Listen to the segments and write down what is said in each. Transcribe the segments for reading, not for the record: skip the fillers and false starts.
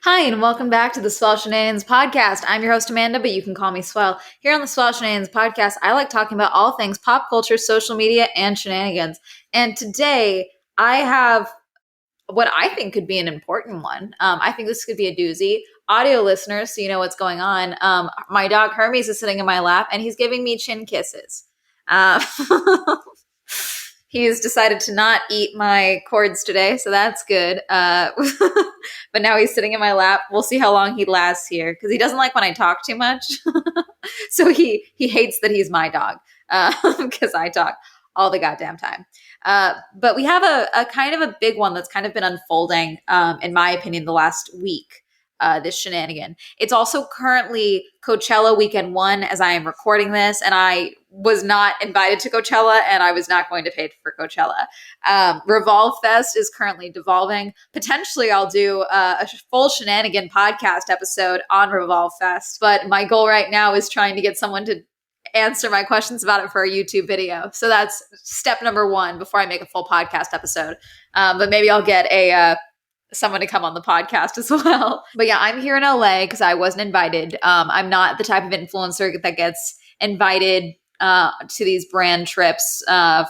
Hi, and welcome back to the Swell Shenanigans podcast. I'm your host, Amanda, but you can call me Swell. Here on the Swell Shenanigans podcast, I like talking about all things pop culture, social media, and shenanigans. And today, I have what I think could be an important one. I think this could be a doozy. Audio listeners, so you know what's going on. My dog Hermes is sitting in my lap, and he's giving me chin kisses. He's decided to not eat my cords today, so that's good. But now he's sitting in my lap. We'll see how long he lasts here because he doesn't like when I talk too much. So he hates that he's my dog because I talk all the goddamn time. But we have a kind of a big one that's kind of been unfolding, in my opinion, the last week. This shenanigan. It's also currently Coachella weekend 1 as I am recording this, and I was not invited to Coachella, and I was not going to pay for Coachella. Revolve Fest is currently devolving. Potentially, I'll do a full shenanigan podcast episode on Revolve Fest, but my goal right now is trying to get someone to answer my questions about it for a YouTube video. So that's step number 1 before I make a full podcast episode. But maybe I'll get someone to come on the podcast as well. But yeah, I'm here in LA because I wasn't invited. I'm not the type of influencer that gets invited to these brand trips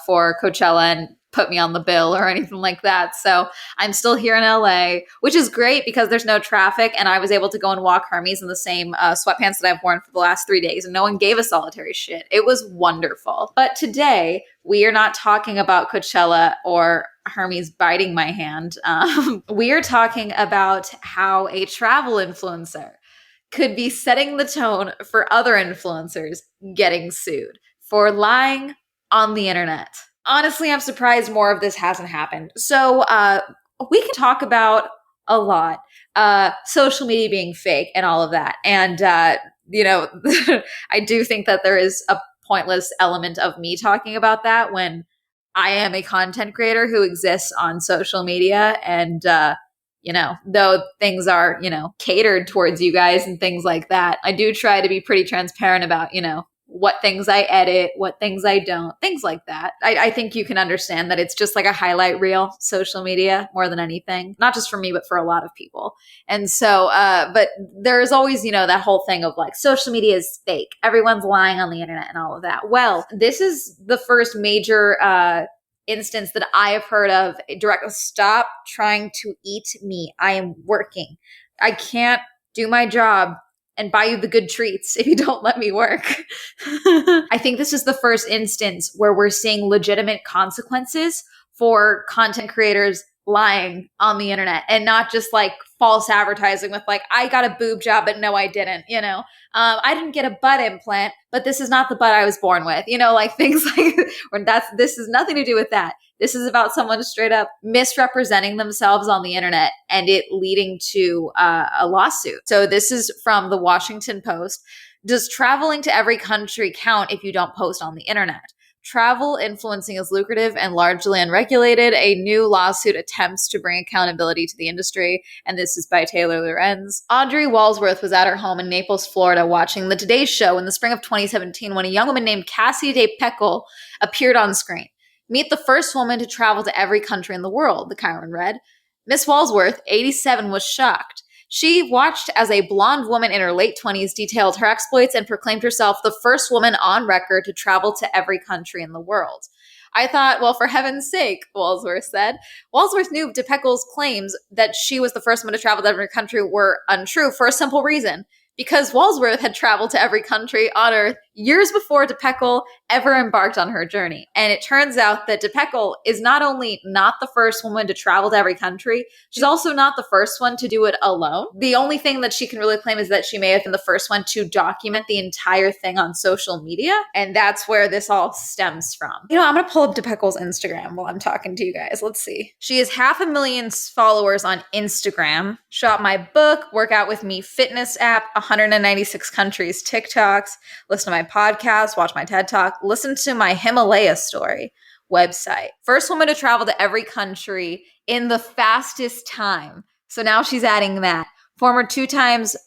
for Coachella and put me on the bill or anything like that. So I'm still here in LA, which is great because there's no traffic and I was able to go and walk Hermes in the same sweatpants that I've worn for the last 3 days and no one gave a solitary shit. It was wonderful. But today we are not talking about Coachella or Hermes biting my hand. We are talking about how a travel influencer could be setting the tone for other influencers getting sued for lying on the internet. Honestly, I'm surprised more of this hasn't happened. So we can talk about a lot. Social media being fake and all of that. And, I do think that there is a pointless element of me talking about that when I am a content creator who exists on social media. And, though things are, catered towards you guys and things like that, I do try to be pretty transparent about, what things I edit, what things I don't, things like that. I think you can understand that it's just like a highlight reel, social media, more than anything. Not just for me, but for a lot of people. And so, but there's always, that whole thing of like, social media is fake. Everyone's lying on the internet and all of that. Well, this is the first major instance that I have heard of. Direct, stop trying to eat me. I am working. I can't do my job and buy you the good treats if you don't let me work. I think this is the first instance where we're seeing legitimate consequences for content creators lying on the internet and not just like false advertising with like, I got a boob job, but no, I didn't, I didn't get a butt implant, but this is not the butt I was born with, like things like when this has nothing to do with that. This is about someone straight up misrepresenting themselves on the internet and it leading to a lawsuit. So this is from the Washington Post. Does traveling to every country count if you don't post on the internet? Travel influencing is lucrative and largely unregulated. A new lawsuit attempts to bring accountability to the industry. And this is by Taylor Lorenz. Audrey Walsworth was at her home in Naples, Florida, watching The Today Show in the spring of 2017 when a young woman named Cassie De Pecol appeared on screen. Meet the first woman to travel to every country in the world, the Chiron read. Miss Walsworth, 87, was shocked. She watched as a blonde woman in her late 20s detailed her exploits and proclaimed herself the first woman on record to travel to every country in the world. I thought, well, for heaven's sake, Walsworth said. Walsworth knew DePeckel's claims that she was the first woman to travel to every country were untrue for a simple reason. Because Walsworth had traveled to every country on Earth years before DePeckel ever embarked on her journey. And it turns out that DePeckel is not only not the first woman to travel to every country, she's also not the first one to do it alone. The only thing that she can really claim is that she may have been the first one to document the entire thing on social media. And that's where this all stems from. I'm going to pull up DePeckel's Instagram while I'm talking to you guys. Let's see. She has 500,000 followers on Instagram. Shop my book, Workout With Me fitness app, 196 countries, TikToks, listen to my podcast, watch my TED Talk, listen to my Himalaya story website. First woman to travel to every country in the fastest time. So now she's adding that. Former 2 times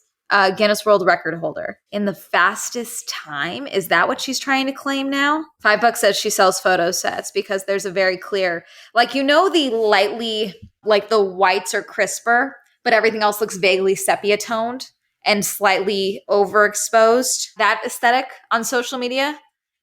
Guinness World Record holder. In the fastest time? Is that what she's trying to claim now? $5 says she sells photo sets because there's a very clear, the lightly, like the whites are crisper, but everything else looks vaguely sepia toned and slightly overexposed. That aesthetic on social media,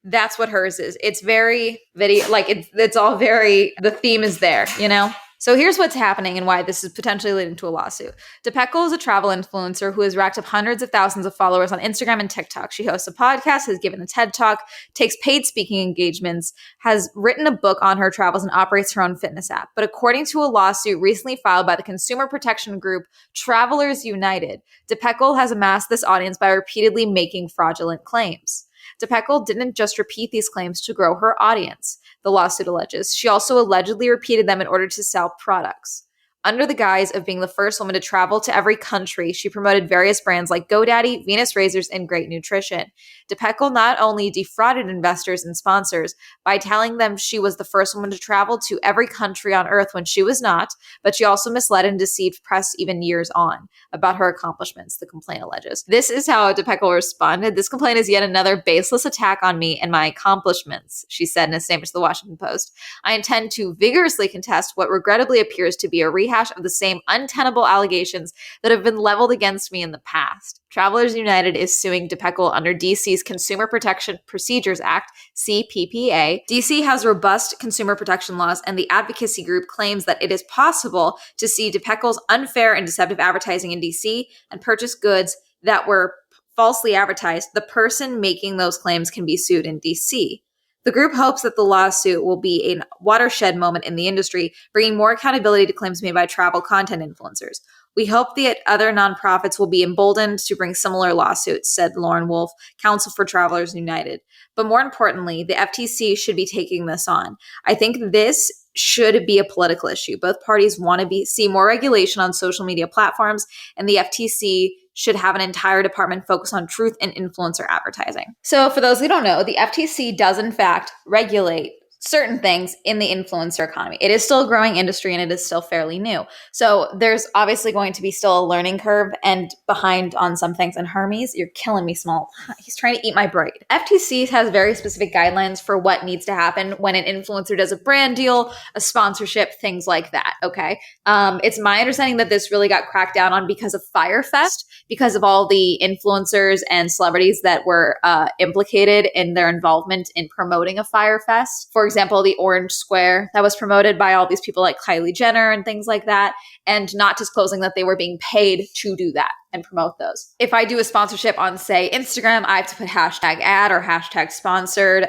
that's what hers is. It's very video, like it's all very, the theme is there, you know? So here's what's happening and why this is potentially leading to a lawsuit. DePeckel is a travel influencer who has racked up hundreds of thousands of followers on Instagram and TikTok. She hosts a podcast, has given a TED Talk, takes paid speaking engagements, has written a book on her travels, and operates her own fitness app. But according to a lawsuit recently filed by the consumer protection group Travelers United, DePeckel has amassed this audience by repeatedly making fraudulent claims. DePeckel didn't just repeat these claims to grow her audience, the lawsuit alleges. She also allegedly repeated them in order to sell products. Under the guise of being the first woman to travel to every country, she promoted various brands like GoDaddy, Venus Razors, and Great Nutrition. DePeckel not only defrauded investors and sponsors by telling them she was the first woman to travel to every country on earth when she was not, but she also misled and deceived press even years on about her accomplishments, the complaint alleges. This is how DePeckel responded. This complaint is yet another baseless attack on me and my accomplishments, she said in a statement to the Washington Post. I intend to vigorously contest what regrettably appears to be a rehash of the same untenable allegations that have been leveled against me in the past. Travelers United is suing DePeckel under DC's Consumer Protection Procedures Act, CPPA. DC has robust consumer protection laws, and the advocacy group claims that it is possible to see DePeckel's unfair and deceptive advertising in DC and purchase goods that were falsely advertised. The person making those claims can be sued in DC. The group hopes that the lawsuit will be a watershed moment in the industry, bringing more accountability to claims made by travel content influencers. We hope that other nonprofits will be emboldened to bring similar lawsuits, said Lauren Wolf, counsel for Travelers United. But more importantly, the FTC should be taking this on. I think this should be a political issue. Both parties want to see more regulation on social media platforms, and the FTC should have an entire department focused on truth and influencer advertising. So for those who don't know, the FTC does in fact regulate certain things in the influencer economy. It is still a growing industry and it is still fairly new. So there's obviously going to be still a learning curve and behind on some things. And Hermes, you're killing me, Small. He's trying to eat my braid. FTC has very specific guidelines for what needs to happen when an influencer does a brand deal, a sponsorship, things like that. Okay. It's my understanding that this really got cracked down on because of Fyre Fest, because of all the influencers and celebrities that were implicated in their involvement in promoting a Fyre Fest. For example, the Orange Square that was promoted by all these people like Kylie Jenner and things like that, and not disclosing that they were being paid to do that and promote those. If I do a sponsorship on, say, Instagram, I have to put hashtag ad or hashtag sponsored.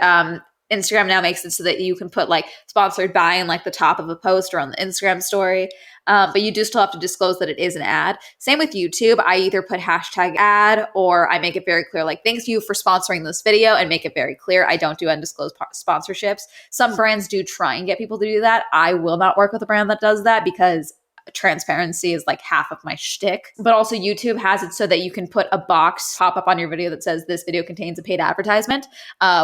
Instagram now makes it so that you can put like sponsored by in like the top of a post or on the Instagram story. But you do still have to disclose that it is an ad. Same with YouTube. I either put hashtag ad or I make it very clear, like, thanks you for sponsoring this video, and make it very clear. I don't do undisclosed sponsorships. Some brands do try and get people to do that. I will not work with a brand that does that because transparency is like half of my shtick. But also YouTube has it so that you can put a box pop up on your video that says this video contains a paid advertisement,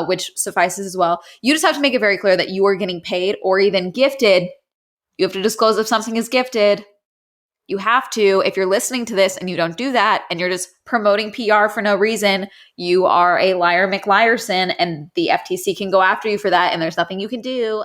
which suffices as well. You just have to make it very clear that you are getting paid or even gifted. You have to disclose if something is gifted. You have to. If you're listening to this and you don't do that and you're just promoting PR for no reason, you are a liar McLiarson, and the FTC can go after you for that, and there's nothing you can do.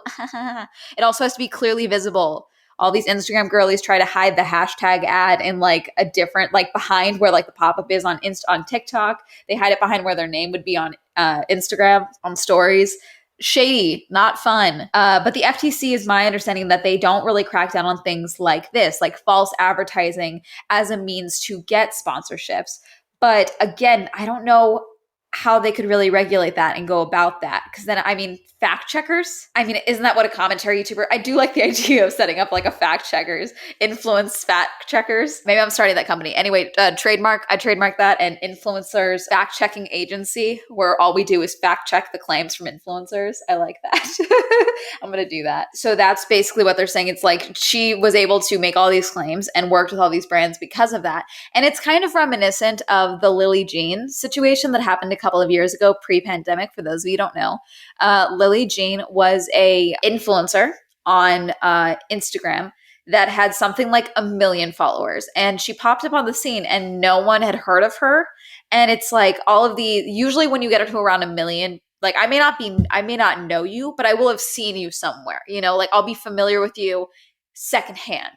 It also has to be clearly visible. All these Instagram girlies try to hide the hashtag ad in like a different, like behind where like the pop-up is on TikTok. They hide it behind where their name would be on Instagram, on stories. Shady, not fun. But the FTC is my understanding that they don't really crack down on things like this, like false advertising as a means to get sponsorships. But again, I don't know how they could really regulate that and go about that. Because then, I mean, fact checkers? I mean, isn't that what a commentary YouTuber? I do like the idea of setting up like a fact checkers, influence fact checkers. Maybe I'm starting that company. Anyway, I trademark that, and influencers fact checking agency, where all we do is fact check the claims from influencers. I like that. I'm going to do that. So that's basically what they're saying. It's like she was able to make all these claims and worked with all these brands because of that. And it's kind of reminiscent of the Lily Jean situation that happened a couple of years ago, pre-pandemic, for those of you who don't know. Lily Jean was a influencer on Instagram that had something like 1 million followers, and she popped up on the scene and no one had heard of her. And it's like usually when you get to around 1 million, like I may not know you, but I will have seen you somewhere, like I'll be familiar with you. secondhand,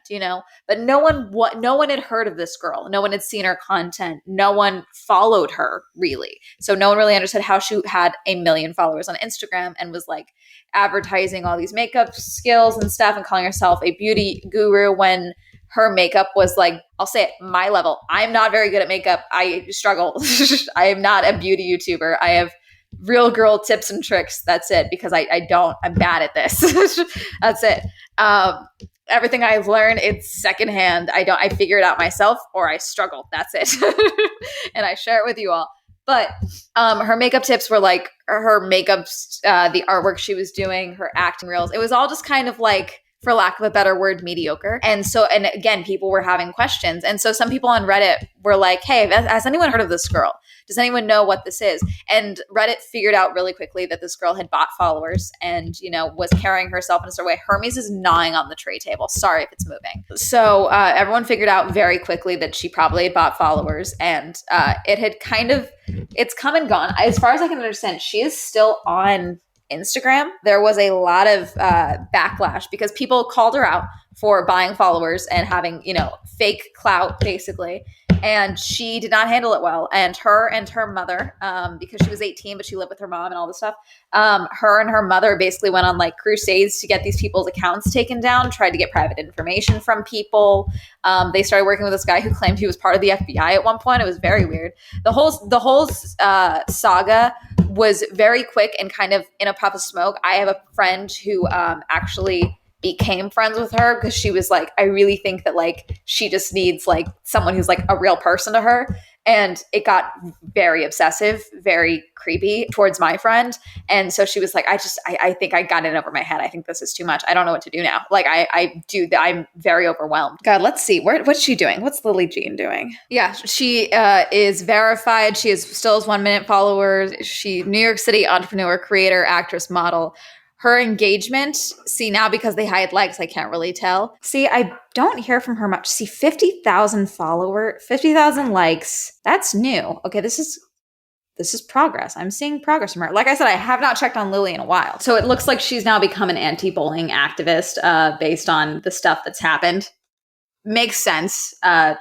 but no one had heard of this girl. No one had seen her content. No one followed her really. So no one really understood how she had 1 million followers on Instagram and was like advertising all these makeup skills and stuff and calling herself a beauty guru when her makeup was like, I'll say it, my level. I'm not very good at makeup. I struggle. I am not a beauty YouTuber. I have real girl tips and tricks. That's it, because I'm bad at this. That's it. Everything I've learned, it's secondhand. I figure it out myself or I struggle. That's it. And I share it with you all. But her makeup tips were like her makeup, the artwork she was doing, her acting reels. It was all just kind of like, for lack of a better word, mediocre. And again, people were having questions. And so some people on Reddit were like, hey, has anyone heard of this girl? Does anyone know what this is? And Reddit figured out really quickly that this girl had bought followers and, was carrying herself in a certain way. Hermes is gnawing on the tray table. Sorry if it's moving. So everyone figured out very quickly that she probably had bought followers, and it's come and gone. As far as I can understand, she is still on Instagram. There was a lot of backlash because people called her out for buying followers and having, fake clout basically. And she did not handle it well. And her mother, because she was 18, but she lived with her mom and all this stuff. Her and her mother basically went on like crusades to get these people's accounts taken down, tried to get private information from people. They started working with this guy who claimed he was part of the FBI at one point. It was very weird. The whole saga was very quick and kind of in a puff of smoke. I have a friend who actually became friends with her because she was like, I really think that like she just needs like someone who's like a real person to her. And it got very obsessive, very creepy towards my friend. And so she was like, I think I got it over my head. I think this is too much. I don't know what to do now. Like I'm very overwhelmed. God, let's see. What's she doing? What's Lily Jean doing? Yeah, she is verified. She still has 1 million followers. She New York City entrepreneur, creator, actress, model. Her engagement, see now because they hide likes, I can't really tell. See, I don't hear from her much. See, 50,000 followers, 50,000 likes. That's new. Okay, this is progress. I'm seeing progress from her. Like I said, I have not checked on Lily in a while. So it looks like she's now become an anti-bullying activist based on the stuff that's happened. Makes sense,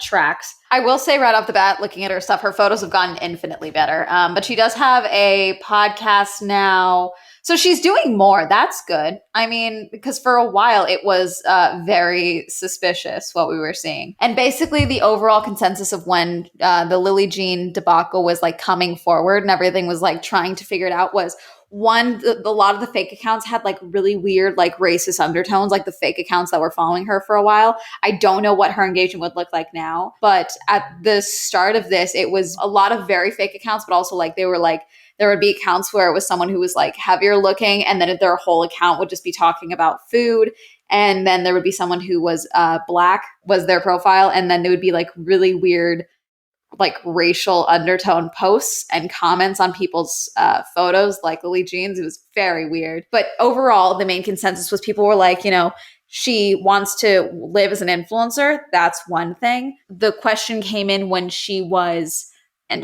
tracks. I will say right off the bat, looking at her stuff, her photos have gotten infinitely better. But she does have a podcast now. So she's doing more. That's good. I mean, because for a while it was very suspicious what we were seeing. And basically the overall consensus of when the Lily Jean debacle was like coming forward and everything was like trying to figure it out was, one, a lot of the fake accounts had like really weird, like racist undertones, like the fake accounts that were following her for a while. I don't know what her engagement would look like now, but at the start of this, it was a lot of very fake accounts, but also like they were like, there would be accounts where it was someone who was like heavier looking, and then their whole account would just be talking about food. And then there would be someone who was Black was their profile. And then there would be like really weird, like racial undertone posts and comments on people's photos, like Lily Jean's. It was very weird. But overall, the main consensus was people were like, she wants to live as an influencer. That's one thing. The question came in when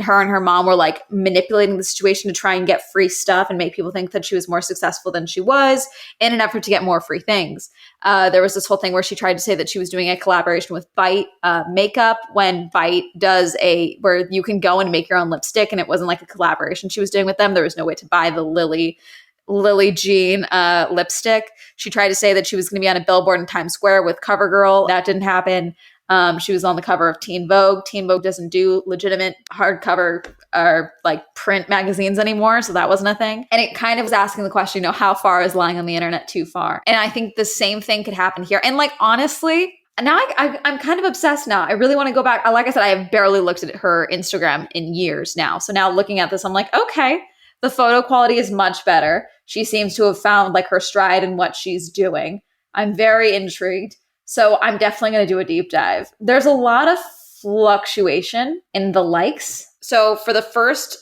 her and her mom were like manipulating the situation to try and get free stuff and make people think that she was more successful than she was in an effort to get more free things. There was this whole thing where she tried to say that she was doing a collaboration with Bite makeup when Bite does where you can go and make your own lipstick, and it wasn't like a collaboration she was doing with them. There was no way to buy the Lily Jean lipstick. She tried to say that she was going to be on a billboard in Times Square with CoverGirl. That didn't happen. She was on the cover of Teen Vogue. Teen Vogue doesn't do legitimate hardcover or like print magazines anymore, so that wasn't a thing. And it kind of was asking the question, how far is lying on the internet too far? And I think the same thing could happen here. And like, honestly, now I'm kind of obsessed now. I really want to go back. Like I said, I have barely looked at her Instagram in years now. So now looking at this, I'm like, okay, the photo quality is much better. She seems to have found like her stride in what she's doing. I'm very intrigued. So I'm definitely going to do a deep dive. There's a lot of fluctuation in the likes. So for the first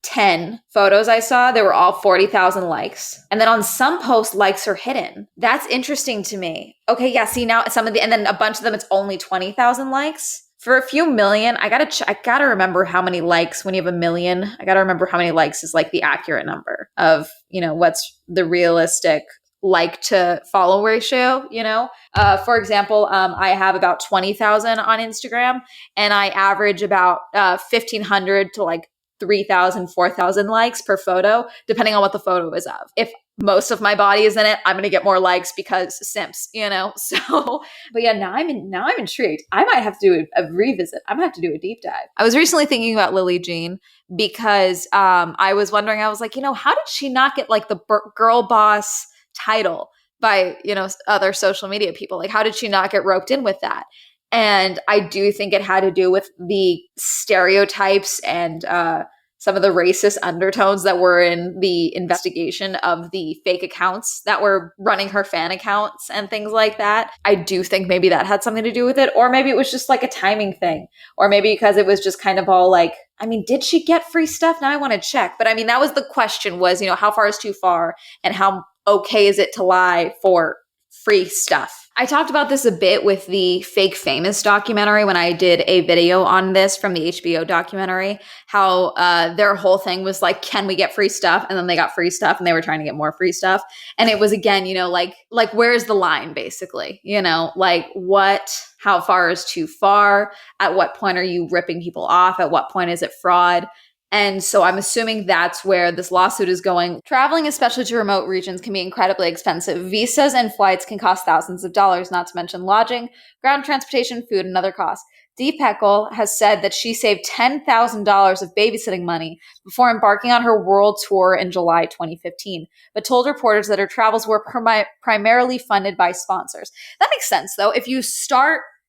10 photos I saw, they were all 40,000 likes. And then on some posts, likes are hidden. That's interesting to me. Okay, yeah, see now and then a bunch of them, it's only 20,000 likes. For a few million, I gotta remember how many likes when you have 1 million. I gotta remember how many likes is like the accurate number of, what's the realistic like to follow ratio, for example, I have about 20,000 on Instagram, and I average about 1,500 to like 3,000, 4,000 likes per photo, depending on what the photo is of. If most of my body is in it, I'm going to get more likes because simps, So, but yeah, now I'm intrigued. I might have to do a revisit. I might have to do a deep dive. I was recently thinking about Lily Jean because I was wondering, I was like, how did she not get like the girl boss title by, other social media people? Like, how did she not get roped in with that? And I do think it had to do with the stereotypes and some of the racist undertones that were in the investigation of the fake accounts that were running her fan accounts and things like that. I do think maybe that had something to do with it, or maybe it was just like a timing thing, or maybe because it was just kind of all like, did she get free stuff? Now I want to check. But that was the question was, how far is too far, and how okay is it to lie for free stuff? I talked about this a bit with the Fake Famous documentary when I did a video on this from the HBO documentary, how their whole thing was like, can we get free stuff? And then they got free stuff and they were trying to get more free stuff. And it was, again, like where's the line, basically? Like how far is too far? At what point are you ripping people off? At what point is it fraud? And so I'm assuming that's where this lawsuit is going. Traveling, especially to remote regions, can be incredibly expensive. Visas and flights can cost thousands of dollars, not to mention lodging, ground transportation, food, and other costs. DePeckel has said that she saved $10,000 of babysitting money before embarking on her world tour in July 2015, but told reporters that her travels were primarily funded by sponsors. That makes sense, though.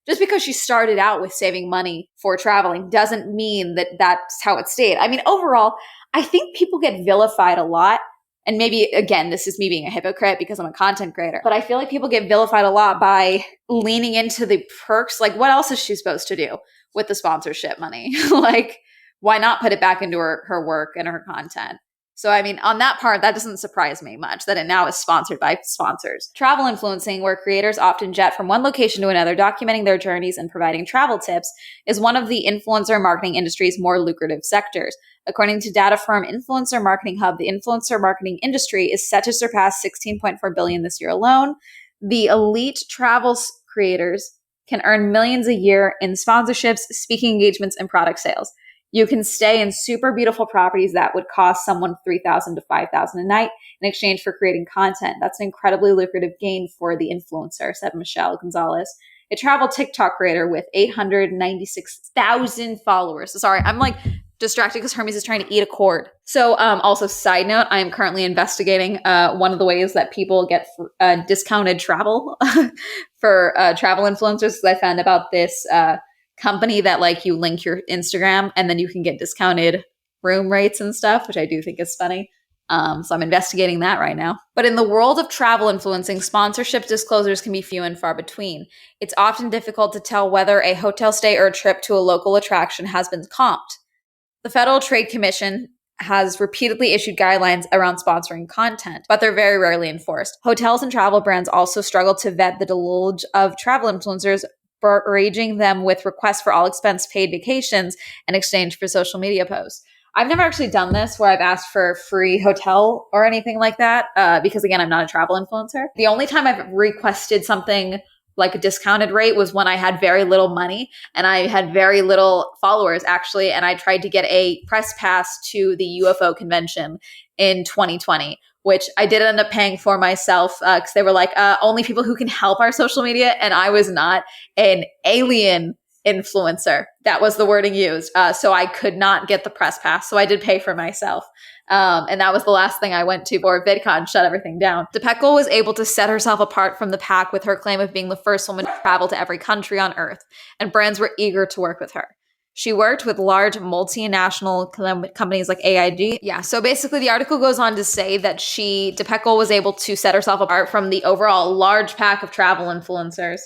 Just because she started out with saving money for traveling doesn't mean that that's how it stayed. Overall, I think people get vilified a lot. And maybe, again, this is me being a hypocrite because I'm a content creator, but I feel like people get vilified a lot by leaning into the perks. Like, what else is she supposed to do with the sponsorship money? Like, why not put it back into her work and her content? So, on that part, that doesn't surprise me much, that it now is sponsored by sponsors. Travel influencing, where creators often jet from one location to another, documenting their journeys and providing travel tips, is one of the influencer marketing industry's more lucrative sectors. According to data firm Influencer Marketing Hub, the influencer marketing industry is set to surpass $16.4 billion this year alone. The elite travel creators can earn millions a year in sponsorships, speaking engagements, and product sales. You can stay in super beautiful properties that would cost someone $3,000 to $5,000 a night in exchange for creating content. That's an incredibly lucrative gain for the influencer, said Michelle Gonzalez, a travel TikTok creator with 896,000 followers. Sorry, I'm like distracted because Hermes is trying to eat a cord. So also, side note, I am currently investigating one of the ways that people get discounted travel for travel influencers, because I found about this company that like you link your Instagram and then you can get discounted room rates and stuff, which I do think is funny. So I'm investigating that right now. But in the world of travel influencing, sponsorship disclosures can be few and far between. It's often difficult to tell whether a hotel stay or a trip to a local attraction has been comped. The Federal Trade Commission has repeatedly issued guidelines around sponsoring content, but they're very rarely enforced. Hotels and travel brands also struggle to vet the deluge of travel influencers, barraging them with requests for all expense paid vacations in exchange for social media posts. I've never actually done this where I've asked for free hotel or anything like that because, again, I'm not a travel influencer. The only time I've requested something like a discounted rate was when I had very little money and I had very little followers, actually, and I tried to get a press pass to the UFO convention in 2020, which I did end up paying for myself because they were like, only people who can help our social media. And I was not an alien influencer. That was the wording used. So I could not get the press pass. So I did pay for myself. And that was the last thing I went to before VidCon shut everything down. DePeckel was able to set herself apart from the pack with her claim of being the first woman to travel to every country on Earth, and brands were eager to work with her. She worked with large multinational companies like AIG. Yeah, so basically the article goes on to say that DePeckel was able to set herself apart from the overall large pack of travel influencers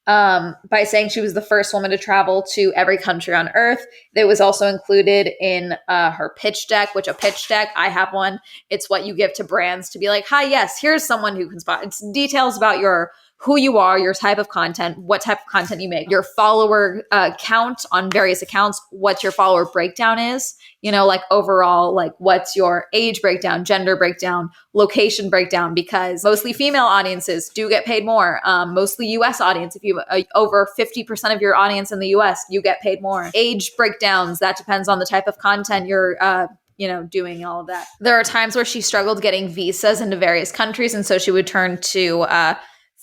by saying she was the first woman to travel to every country on Earth. It was also included in her pitch deck, which a pitch deck, I have one. It's what you give to brands to be like, hi, yes, here's someone who can spot. It's details about your who you are, your type of content, what type of content you make, your follower count on various accounts, what your follower breakdown is, like overall, like what's your age breakdown, gender breakdown, location breakdown, because mostly female audiences do get paid more. Mostly US audience, if you have over 50% of your audience in the US, you get paid more. Age breakdowns, that depends on the type of content you're doing all of that. There are times where she struggled getting visas into various countries, and so she would turn to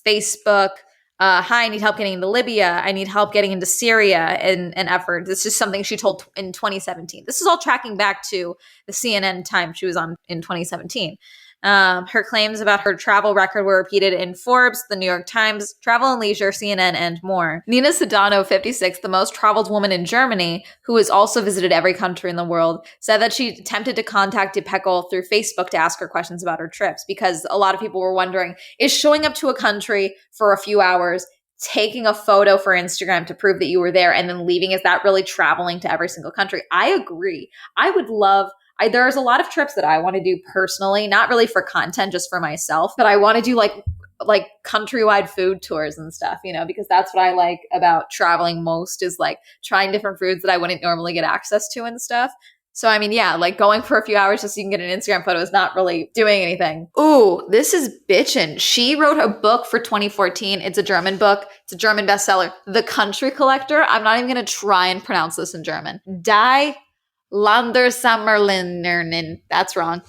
Facebook. Hi, I need help getting into Libya. I need help getting into Syria and effort. This is something she told in 2017. This is all tracking back to the CNN time she was on in 2017. Her claims about her travel record were repeated in Forbes, the New York Times, Travel and Leisure, CNN, and more. Nina Sedano, 56, the most traveled woman in Germany, who has also visited every country in the world, said that she attempted to contact DePeckel through Facebook to ask her questions about her trips, because a lot of people were wondering, is showing up to a country for a few hours, taking a photo for Instagram to prove that you were there, and then leaving, is that really traveling to every single country? I agree. I would love... there's a lot of trips that I want to do personally, not really for content, just for myself, but I want to do like countrywide food tours and stuff, because that's what I like about traveling most, is like trying different foods that I wouldn't normally get access to and stuff. So, I mean, yeah, like going for a few hours just so you can get an Instagram photo is not really doing anything. Ooh, this is bitchin'. She wrote a book for 2014. It's a German book. It's a German bestseller. The Country Collector. I'm not even going to try and pronounce this in German. Die Landersammerlinnen, that's wrong,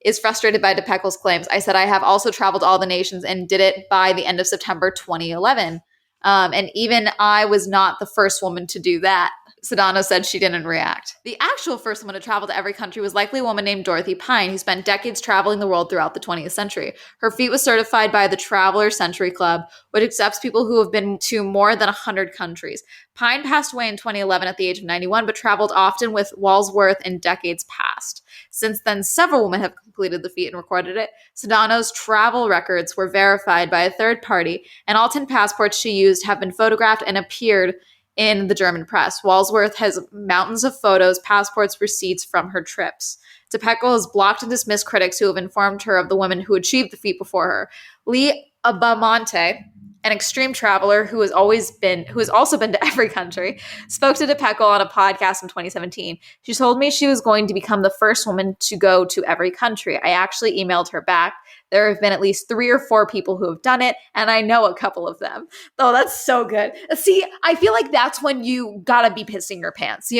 is frustrated by DePeckel's claims. I said, I have also traveled all the nations and did it by the end of September 2011. And even I was not the first woman to do that. Sedano said she didn't react. The actual first woman to travel to every country was likely a woman named Dorothy Pine, who spent decades traveling the world throughout the 20th century. Her feat was certified by the Traveler Century Club, which accepts people who have been to more than 100 countries. Pine passed away in 2011 at the age of 91, but traveled often with Walsworth in decades past. Since then, several women have completed the feat and recorded it. Sedano's travel records were verified by a third party, and all 10 passports she used have been photographed and appeared in the German press. Walsworth has mountains of photos, passports, receipts from her trips. DePeckel has blocked and dismissed critics who have informed her of the women who achieved the feat before her. Lee Abamonte, an extreme traveler who has also been to every country, spoke to DePeckel on a podcast in 2017. She told me she was going to become the first woman to go to every country. I actually emailed her back. There have been at least 3 or 4 people who have done it, and I know a couple of them. Oh, that's so good. See, I feel like that's when you gotta be pissing your pants,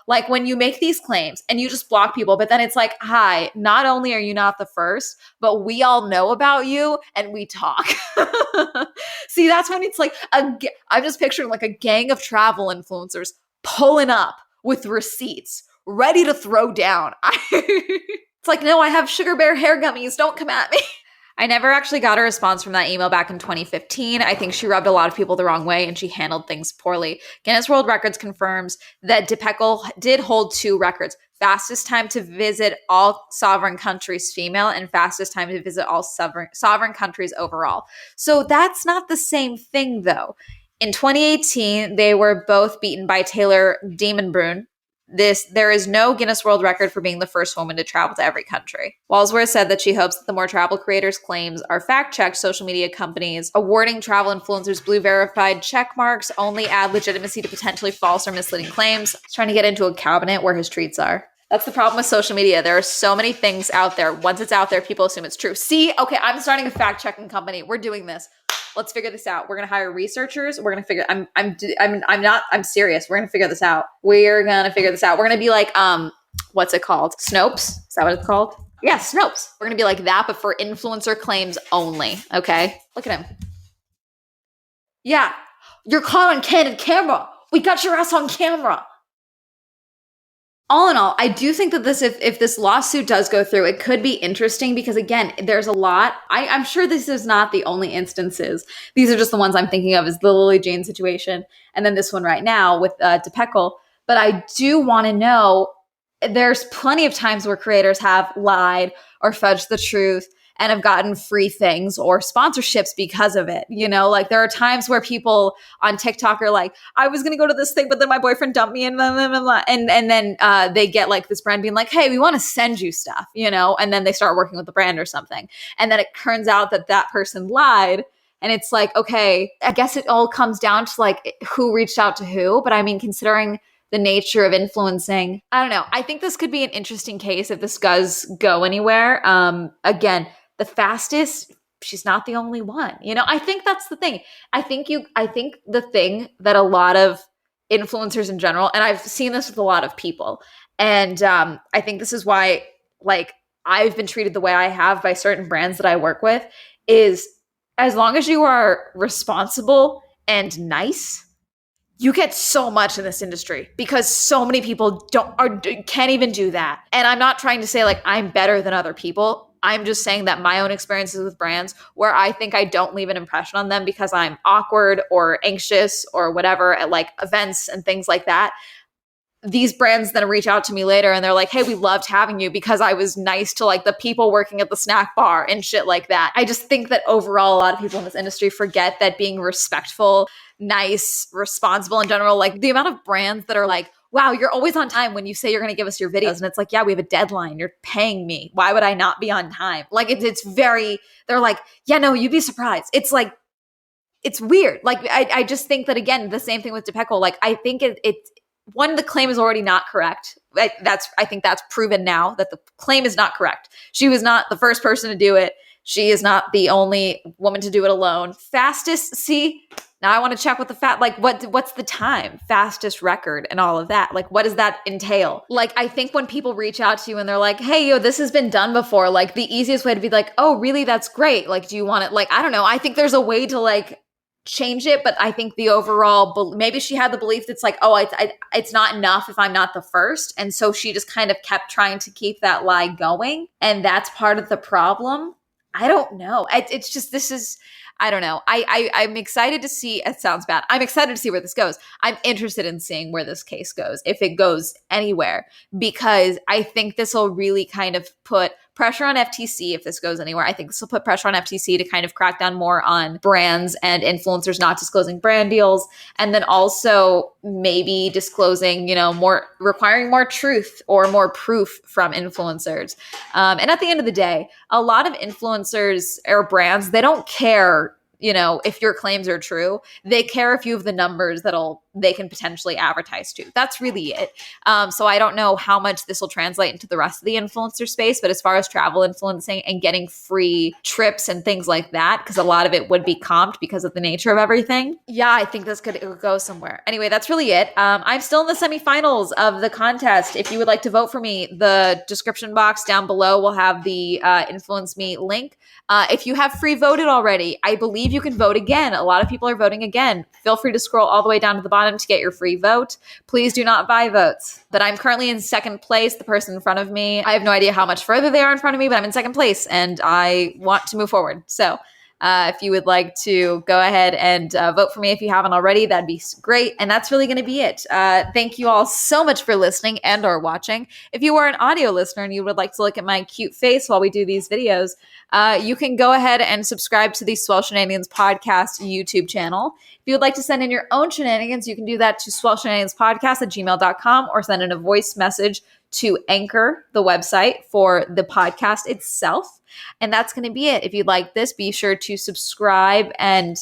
Like when you make these claims and you just block people, but then it's like, hi, not only are you not the first, but we all know about you and we talk. See, that's when it's like, I'm just picturing like a gang of travel influencers pulling up with receipts, ready to throw down. It's like, no, I have sugar bear hair gummies. Don't come at me. I never actually got a response from that email back in 2015. I think she rubbed a lot of people the wrong way and she handled things poorly. Guinness World Records confirms that DePeckel did hold 2 records. Fastest time to visit all sovereign countries female and fastest time to visit all sovereign countries overall. So that's not the same thing though. In 2018, they were both beaten by Taylor Demonbrunn. There is no Guinness World Record for being the first woman to travel to every country. Walsworth said that she hopes that the more travel creators' claims are fact-checked, social media companies awarding travel influencers blue verified check marks only add legitimacy to potentially false or misleading claims. He's trying to get into a cabinet where his treats are. That's the problem with social media. There are so many things out there. Once it's out there, people assume it's true. See, okay, I'm starting a fact-checking company. We're doing this. Let's figure this out. We're going to hire researchers. We're going to figure, I'm serious. We're going to figure this out. We're going to figure this out. We're going to be like, what's it called? Snopes? Is that what it's called? Yeah, Snopes. We're going to be like that, but for influencer claims only. Okay. Look at him. Yeah. You're caught on candid camera. We got your ass on camera. All in all, I do think that if this lawsuit does go through, it could be interesting because, again, there's a lot. I'm sure this is not the only instances. These are just the ones I'm thinking of, is the Lily Jane situation and then this one right now with DePeckel. But I do want to know, there's plenty of times where creators have lied or fudged the truth and have gotten free things or sponsorships because of it. Like there are times where people on TikTok are like, I was going to go to this thing, but then my boyfriend dumped me and blah, blah, blah, blah. And then they get like this brand being like, hey, we want to send you stuff, and then they start working with the brand or something. And then it turns out that person lied And it's like, okay, I guess it all comes down to like who reached out to who. But I mean, considering the nature of influencing, I don't know. I think this could be an interesting case if this does go anywhere. Again, the fastest, she's not the only one. I think that's the thing. I think the thing that a lot of influencers in general, and I've seen this with a lot of people, and I think this is why, like, I've been treated the way I have by certain brands that I work with, is as long as you are responsible and nice, you get so much in this industry because so many people can't even do that. And I'm not trying to say like I'm better than other people. I'm just saying that my own experiences with brands where I think I don't leave an impression on them because I'm awkward or anxious or whatever at like events and things like that. These brands then reach out to me later and they're like, hey, we loved having you because I was nice to like the people working at the snack bar and shit like that. I just think that overall, a lot of people in this industry forget that being respectful, nice, responsible in general, like the amount of brands that are like, wow, you're always on time when you say you're going to give us your videos. And it's like, yeah, we have a deadline. You're paying me. Why would I not be on time? Like it's very, they're like, yeah, no, you'd be surprised. It's like, it's weird. Like, I just think that, again, the same thing with DePeckel. Like, I think it's one, the claim is already not correct. I think that's proven now that the claim is not correct. She was not the first person to do it. She is not the only woman to do it alone. Fastest, see, now I want to check what what's the time, fastest record and all of that. Like, what does that entail? Like, I think when people reach out to you and they're like, hey, yo, this has been done before. Like, the easiest way to be like, oh, really? That's great. Like, do you want it? Like, I don't know. I think there's a way to like change it, but I think the overall, maybe she had the belief that's like, oh, it's not enough if I'm not the first. And so she just kind of kept trying to keep that lie going. And that's part of the problem. I don't know. It's just, this is, I don't know. I'm excited to see, it sounds bad. I'm excited to see where this goes. I'm interested in seeing where this case goes, if it goes anywhere, because I think this will really kind of put pressure on FTC if this goes anywhere. I think this will put pressure on FTC to kind of crack down more on brands and influencers not disclosing brand deals. And then also maybe disclosing, more, requiring more truth or more proof from influencers. And at the end of the day, a lot of influencers or brands, they don't care if your claims are true. They care if you have the numbers they can potentially advertise to. That's really it. So I don't know how much this will translate into the rest of the influencer space, but as far as travel influencing and getting free trips and things like that, because a lot of it would be comped because of the nature of everything. Yeah, I think this could go somewhere. Anyway, that's really it. I'm still in the semifinals of the contest. If you would like to vote for me, the description box down below will have the Influence Me link. If you have free voted already, I believe you can vote again. A lot of people are voting again. Feel free to scroll all the way down to the bottom to get your free vote. Please do not buy votes. But I'm currently in second place. The person in front of me, I have no idea how much further they are in front of me, but I'm in second place and I want to move forward. So if you would like to go ahead and vote for me if you haven't already, that'd be great. And that's really going to be it. Thank you all so much for listening and or watching. If you are an audio listener and you would like to look at my cute face while we do these videos, you can go ahead and subscribe to the Swell Shenanigans Podcast YouTube channel. If you would like to send in your own shenanigans, you can do that to swellshenaniganspodcast@gmail.com or send in a voice message to Anchor, the website for the podcast itself. And that's going to be it. If you like this, be sure to subscribe and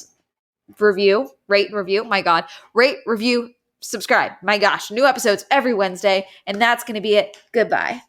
rate and review. My God, rate, review, subscribe. My gosh, new episodes every Wednesday. And that's going to be it. Goodbye.